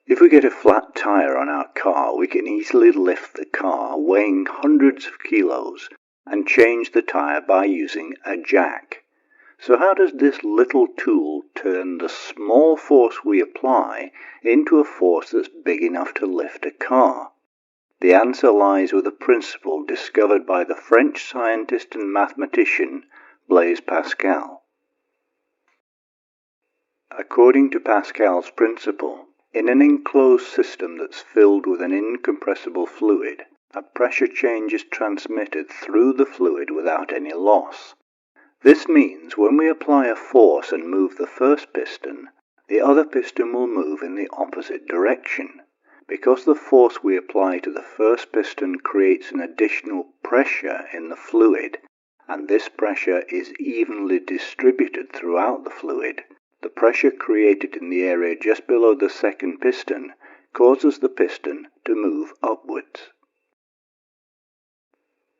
If we get a flat tire on our car, we can easily lift the car weighing hundreds of kilos and change the tire by using a jack. So how does this little tool turn the small force we apply into a force that's big enough to lift a car? The answer lies with a principle discovered by the French scientist and mathematician Blaise Pascal. According to Pascal's principle, in an enclosed system that's filled with an incompressible fluid, a pressure change is transmitted through the fluid without any loss. This means when we apply a force and move the first piston, the other piston will move in the opposite direction. Because the force we apply to the first piston creates an additional pressure in the fluid, and this pressure is evenly distributed throughout the fluid, the pressure created in the area just below the second piston causes the piston to move upwards.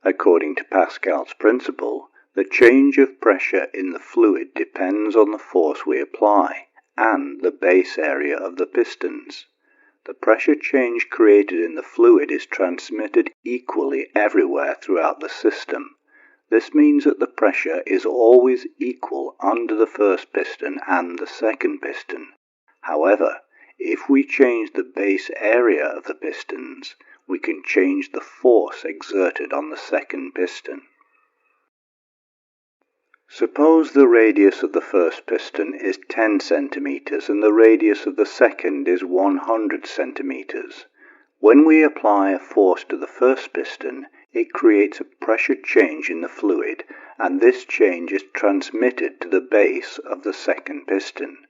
According to Pascal's principle, the change of pressure in the fluid depends on the force we apply and the base area of the pistons. The pressure change created in the fluid is transmitted equally everywhere throughout the system. This means that the pressure is always equal under the first piston and the second piston. However, if we change the base area of the pistons, we can change the force exerted on the second piston. Suppose the radius of the first piston is 10 centimeters and the radius of the second is 100 centimeters. When we apply a force to the first piston, it creates a pressure change in the fluid, and this change is transmitted to the base of the second piston.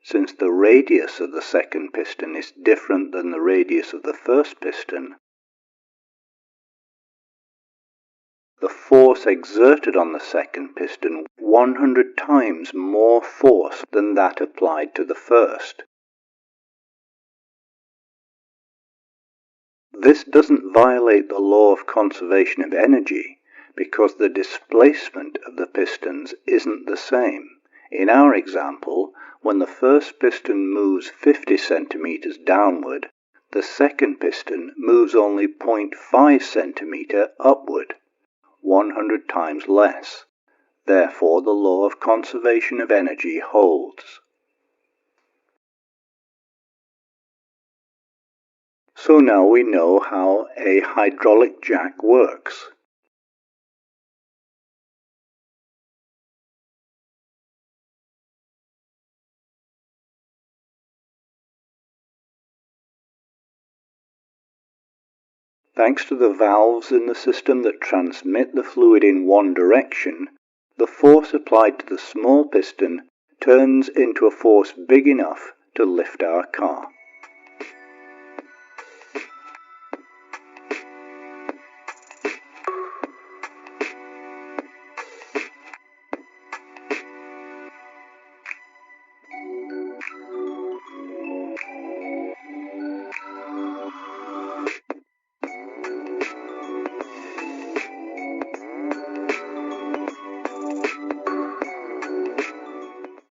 Since the radius of the second piston is different than the radius of the first piston, the force exerted on the second piston 100 times more force than that applied to the first. This doesn't violate the law of conservation of energy because the displacement of the pistons isn't the same. In our example, when the first piston moves 50 centimeters downward, the second piston moves only 0.5 centimeter upward, 100 times less. Therefore, the law of conservation of energy holds. So now we know how a hydraulic jack works. Thanks to the valves in the system that transmit the fluid in one direction, the force applied to the small piston turns into a force big enough to lift our car.